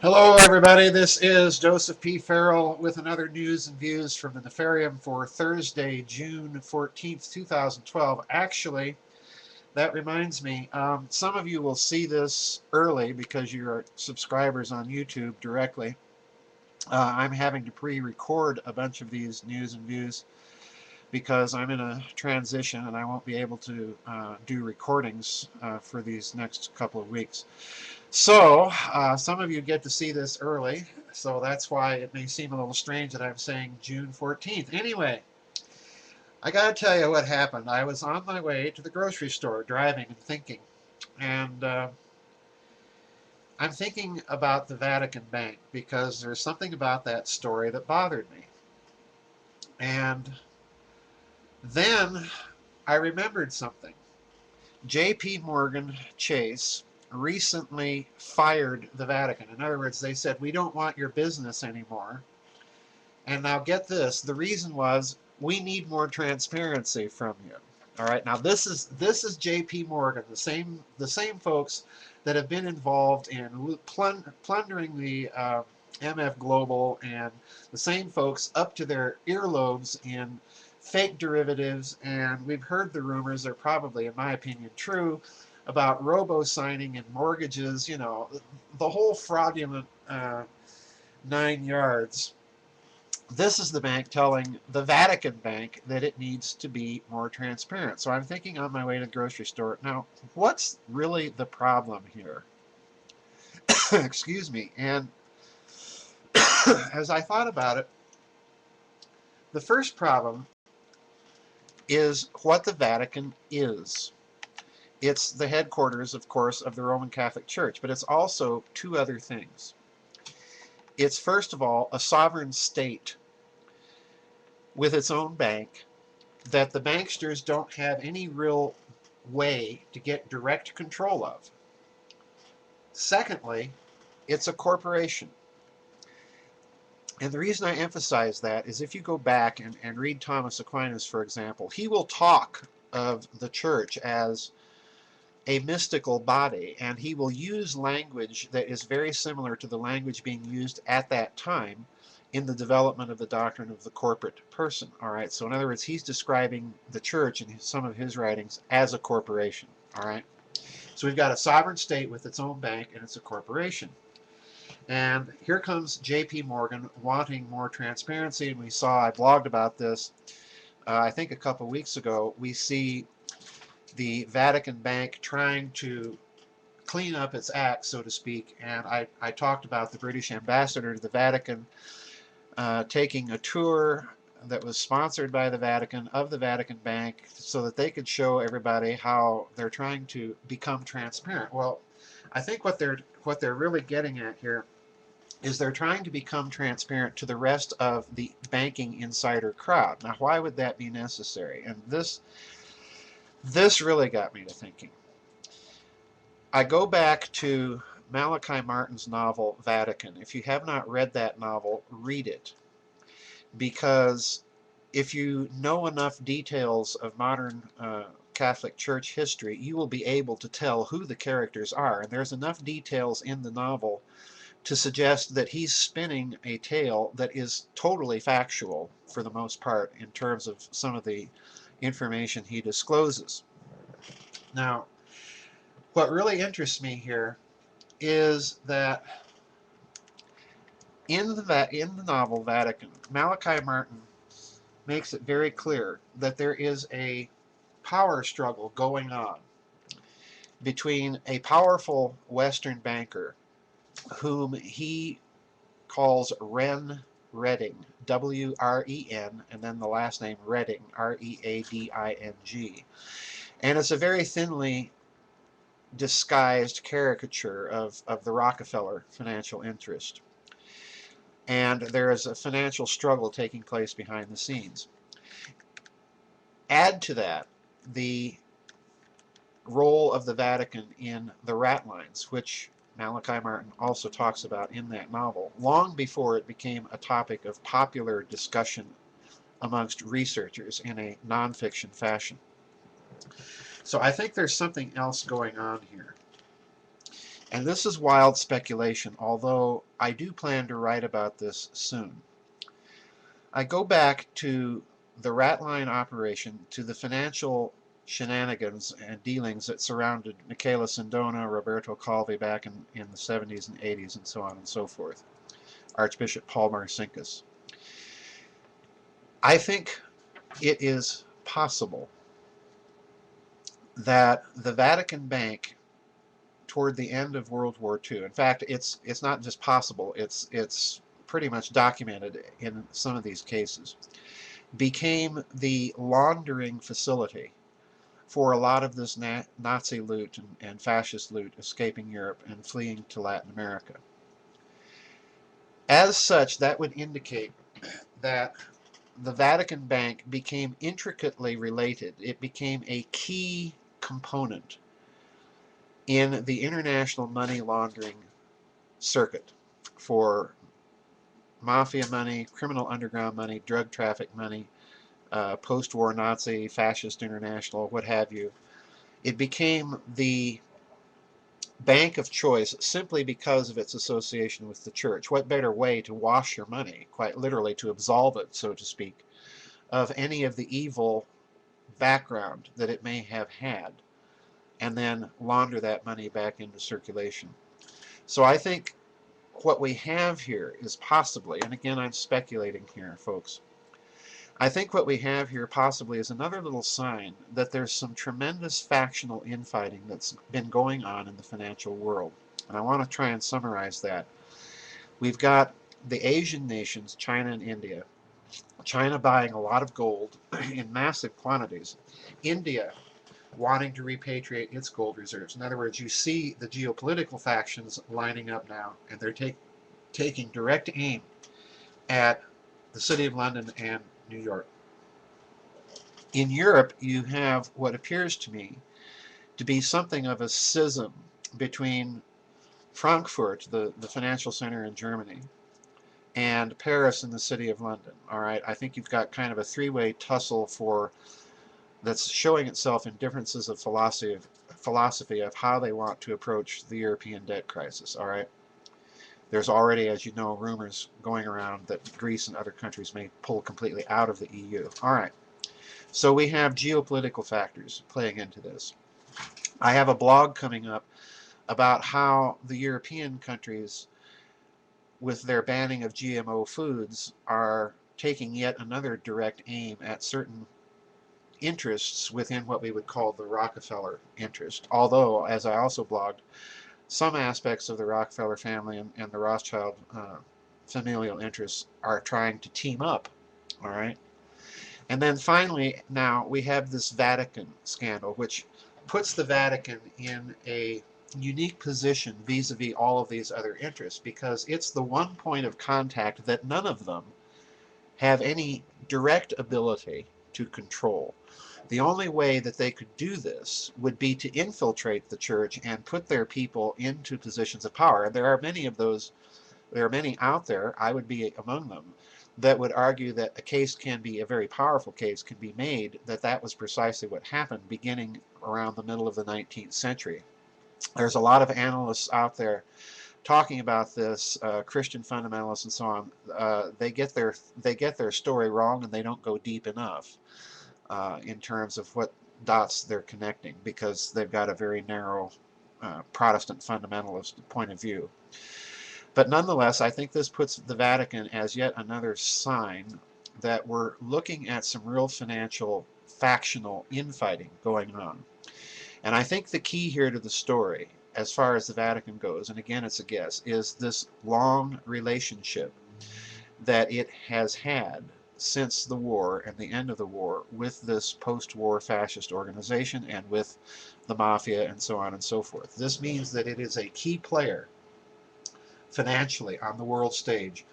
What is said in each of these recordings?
Hello, everybody. This is Joseph P. Farrell with another news and views from the Nefarium for Thursday, June 14th, 2012. Actually, that reminds me, some of you will see this early because you're subscribers on YouTube directly. I'm having to pre-record a bunch of these news and views because I'm in a transition and I won't be able to do recordings for these next couple of weeks. So, some of you get to see this early, so that's why it may seem a little strange that I'm saying June 14th. Anyway, I gotta tell you what happened. I was on my way to the grocery store driving and thinking, and I'm thinking about the Vatican Bank because there's something about that story that bothered me. And then I remembered something. J.P. Morgan Chase recently fired the Vatican. In other words, they said, we don't want your business anymore. And now get this, the reason was, we need more transparency from you. All right, now this is J.P. Morgan, the same folks that have been involved in plundering the MF Global, and the same folks up to their earlobes in fake derivatives. And we've heard the rumors, they're probably, in my opinion, true, about robo-signing and mortgages, the whole fraudulent 9 yards. This is the bank telling the Vatican Bank that it needs to be more transparent. So I'm thinking on my way to the grocery store, now, what's really the problem here? Excuse me. And as I thought about it, the first problem is what the Vatican is. It's the headquarters, of course, of the Roman Catholic Church, but it's also two other things. It's, first of all, a sovereign state with its own bank that the banksters don't have any real way to get direct control of. Secondly, it's a corporation. And the reason I emphasize that is if you go back and read Thomas Aquinas, for example, he will talk of the church as a mystical body, and he will use language that is very similar to the language being used at that time in the development of the doctrine of the corporate person. All right, so in other words, he's describing the church in some of his writings as a corporation. All right, so we've got a sovereign state with its own bank, and it's a corporation. And here comes J.P. Morgan wanting more transparency, and I blogged about this, I think a couple weeks ago. We see the Vatican Bank trying to clean up its act, so to speak, and I talked about the British ambassador to the Vatican taking a tour that was sponsored by the Vatican of the Vatican Bank so that they could show everybody how they're trying to become transparent. Well, I think what they're really getting at here is they're trying to become transparent to the rest of the banking insider crowd. Now, why would that be necessary? And this really got me to thinking. I go back to Malachi Martin's novel, Vatican. If you have not read that novel, read it. Because if you know enough details of modern Catholic Church history, you will be able to tell who the characters are. And there's enough details in the novel to suggest that he's spinning a tale that is totally factual, for the most part, in terms of some of the information he discloses. Now, what really interests me here is that in the novel Vatican, Malachi Martin makes it very clear that there is a power struggle going on between a powerful Western banker whom he calls Ren Redding, W-R-E-N, and then the last name Redding, R-E-A-D-I-N-G. And it's a very thinly disguised caricature of the Rockefeller financial interest. And there is a financial struggle taking place behind the scenes. Add to that the role of the Vatican in the Ratlines, which Malachi Martin also talks about in that novel, long before it became a topic of popular discussion amongst researchers in a nonfiction fashion. So I think there's something else going on here. And this is wild speculation, although I do plan to write about this soon. I go back to the Ratline operation, to the financial shenanigans and dealings that surrounded Michela Sindona, Roberto Calvi back in the 70s and 80s, and so on and so forth. Archbishop Paul Marcinkus. I think it is possible that the Vatican Bank, toward the end of World War II, in fact, it's not just possible, it's pretty much documented in some of these cases, became the laundering facility for a lot of this Nazi loot and fascist loot escaping Europe and fleeing to Latin America. As such, that would indicate that the Vatican Bank became intricately related. It became a key component in the international money laundering circuit for mafia money, criminal underground money, drug traffic money, post-war Nazi, fascist international, what have you. It became the bank of choice simply because of its association with the church. What better way to wash your money, quite literally to absolve it, so to speak, of any of the evil background that it may have had, and then launder that money back into circulation. So I think what we have here is possibly, and again I'm speculating here, folks, I think what we have here possibly is another little sign that there's some tremendous factional infighting that's been going on in the financial world. And I want to try and summarize that. We've got the Asian nations, China and India. China buying a lot of gold in massive quantities. India wanting to repatriate its gold reserves. In other words, you see the geopolitical factions lining up now, and they're taking direct aim at the City of London and New York. In Europe, you have what appears to me to be something of a schism between Frankfurt, the financial center in Germany, and Paris and the City of London. All right, I think you've got kind of a three-way tussle that's showing itself in differences of philosophy of how they want to approach the European debt crisis. All right, there's already, as you know, rumors going around that Greece and other countries may pull completely out of the EU. All right, so we have geopolitical factors playing into this. I have a blog coming up about how the European countries, with their banning of GMO foods, are taking yet another direct aim at certain interests within what we would call the Rockefeller interest. Although, as I also blogged, some aspects of the Rockefeller family and the Rothschild familial interests are trying to team up. All right. And then finally, now we have this Vatican scandal, which puts the Vatican in a unique position vis-a-vis all of these other interests, because it's the one point of contact that none of them have any direct ability to control. The only way that they could do this would be to infiltrate the church and put their people into positions of power. And there are many of those, there are many out there, I would be among them, that would argue that a case can be, a very powerful case can be made, that that was precisely what happened beginning around the middle of the 19th century. There's a lot of analysts out there talking about this, Christian fundamentalists and so on. They get their story wrong, and they don't go deep enough in terms of what dots they're connecting, because they've got a very narrow Protestant fundamentalist point of view. But nonetheless, I think this puts the Vatican as yet another sign that we're looking at some real financial factional infighting going on. And I think the key here to the story, as far as the Vatican goes, and again it's a guess, is this long relationship that it has had since the war and the end of the war with this post-war fascist organization and with the mafia and so on and so forth. This means that it is a key player financially on the world stage,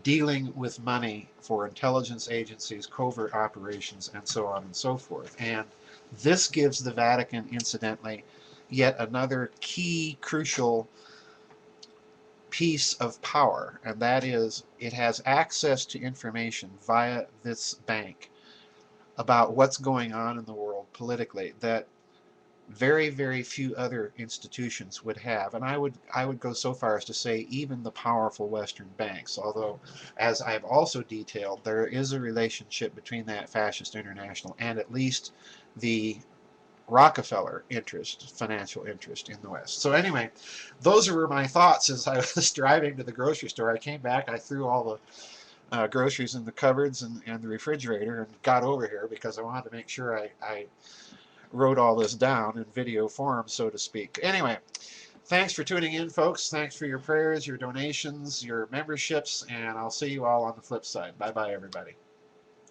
dealing with money for intelligence agencies, covert operations, and so on and so forth. And this gives the Vatican, incidentally, yet another key, crucial piece of power, and that is it has access to information via this bank about what's going on in the world politically that very, very few other institutions would have. And I would go so far as to say even the powerful Western banks, although, as I've also detailed, there is a relationship between that fascist international and at least the Rockefeller interest, financial interest in the West. So anyway, those were my thoughts as I was driving to the grocery store. I came back, I threw all the groceries in the cupboards and the refrigerator and got over here because I wanted to make sure I wrote all this down in video form, so to speak. Anyway, thanks for tuning in, folks. Thanks for your prayers, your donations, your memberships, and I'll see you all on the flip side. Bye-bye, everybody.